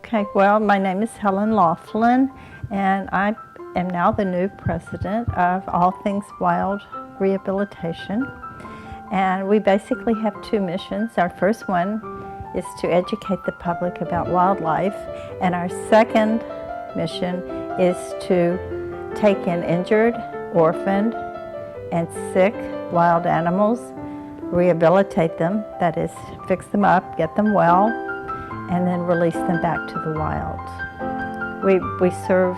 Okay, well, my name is Helen Laughlin, and I am now the new president of All Things Wild Rehabilitation. And we basically have two missions. Our first one is to educate the public about wildlife, and our second mission is to take in injured, orphaned, and sick wild animals, rehabilitate them, that is, fix them up, get them well, and then release them back to the wild. We serve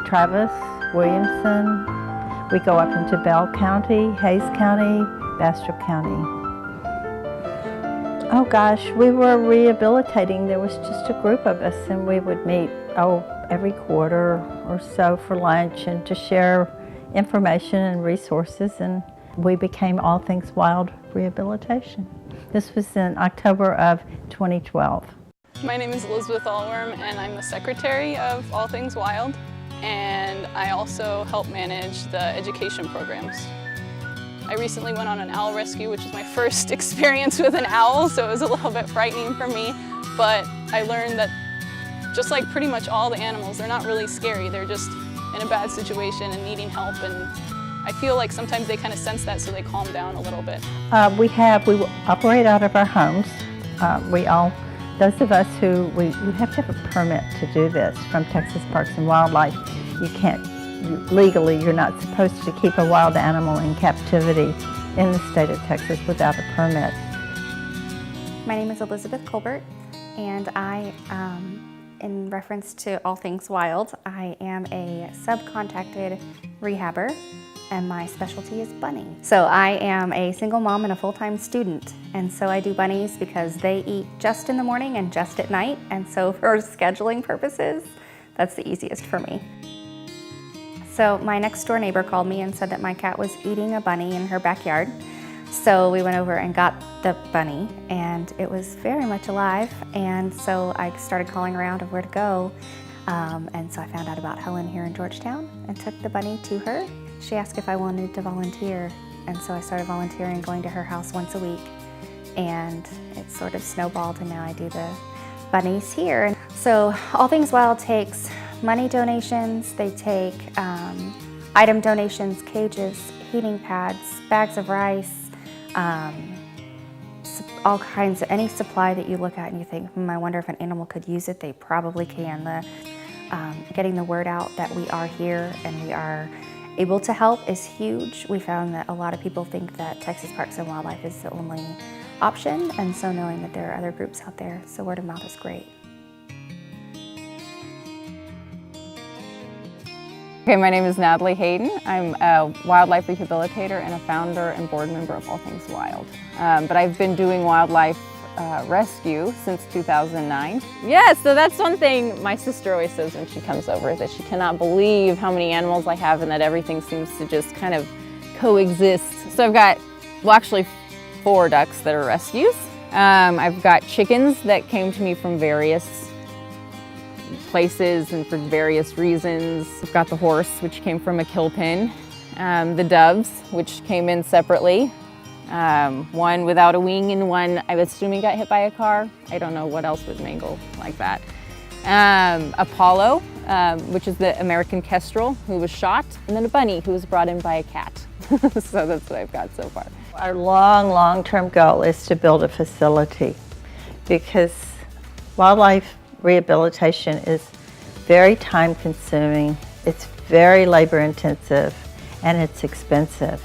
Travis, Williamson. We go up into Bell County, Hayes County, Bastrop County. Oh gosh, we were rehabilitating. There was just a group of us, and we would meet every quarter or so for lunch and to share information and resources, and we became All Things Wild Rehabilitation. This was in October of 2012. My name is Elizabeth Allworm, and I'm the secretary of All Things Wild, and I also help manage the education programs. I recently went on an owl rescue, which is my first experience with an owl, so it was a little bit frightening for me, but I learned that just like pretty much all the animals, they're not really scary, they're just in a bad situation and needing help, and I feel like sometimes they kind of sense that, so they calm down a little bit. We operate out of our homes. Those of us who, we have to have a permit to do this from Texas Parks and Wildlife. You can't, legally, you're not supposed to keep a wild animal in captivity in the state of Texas without a permit. My name is Elizabeth Colbert, and I, in reference to All Things Wild, I am a subcontracted rehabber, and my specialty is bunny. So I am a single mom and a full-time student, and so I do bunnies because they eat just in the morning and just at night, and so for scheduling purposes, that's the easiest for me. So my next door neighbor called me and said that my cat was eating a bunny in her backyard. So we went over and got the bunny, and it was very much alive, and so I started calling around of where to go, and so I found out about Helen here in Georgetown and took the bunny to her. She asked if I wanted to volunteer, and so I started volunteering, going to her house once a week, and it sort of snowballed, and now I do the bunnies here. So All Things Wild takes money donations, they take item donations, cages, heating pads, bags of rice, all kinds of, any supply that you look at and you think, I wonder if an animal could use it, they probably can. Getting the word out that we are here and we are able to help is huge. We found that a lot of people think that Texas Parks and Wildlife is the only option, and so knowing that there are other groups out there, so word of mouth is great. Okay, my name is Natalie Hayden. I'm a wildlife rehabilitator and a founder and board member of All Things Wild. But I've been doing wildlife rescue since 2009. Yeah, so that's one thing my sister always says when she comes over, that she cannot believe how many animals I have and that everything seems to just kind of coexist. So I've got, well, actually 4 ducks that are rescues. I've got chickens that came to me from various places and for various reasons. I've got the horse, which came from a kill pen. The doves, which came in separately. One without a wing and one, I'm assuming, got hit by a car. I don't know what else would mangle like that. Apollo, which is the American kestrel, who was shot, and then a bunny who was brought in by a cat. So that's what I've got so far. Our long-term goal is to build a facility, because wildlife rehabilitation is very time-consuming, it's very labor-intensive, and it's expensive.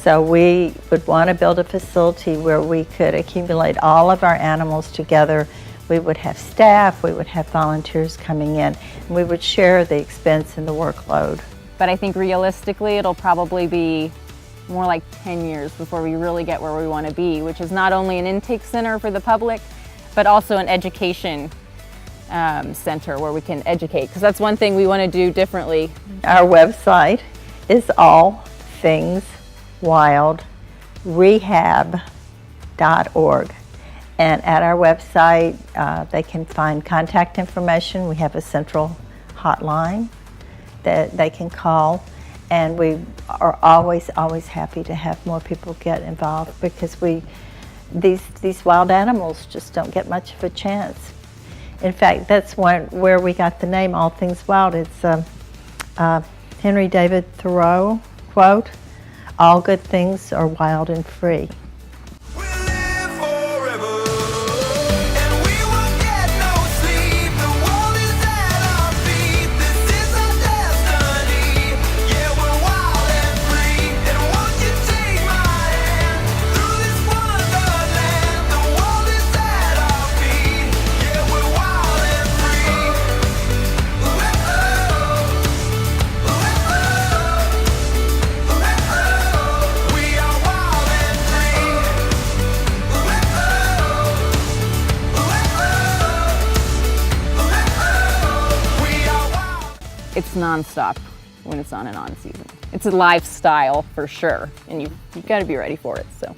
So we would want to build a facility where we could accumulate all of our animals together. We would have staff, we would have volunteers coming in, and we would share the expense and the workload. But I think realistically it'll probably be more like 10 years before we really get where we want to be, which is not only an intake center for the public, but also an education center where we can educate, because that's one thing we want to do differently. Our website is allthingswildrehab.org, and at our website they can find contact information. We have a central hotline that they can call, and we are always happy to have more people get involved, because these wild animals just don't get much of a chance. In fact, that's where we got the name All Things Wild. It's Henry David Thoreau quote, "All good things are wild and free." It's nonstop when it's on and on season. It's a lifestyle for sure, and you've got to be ready for it. So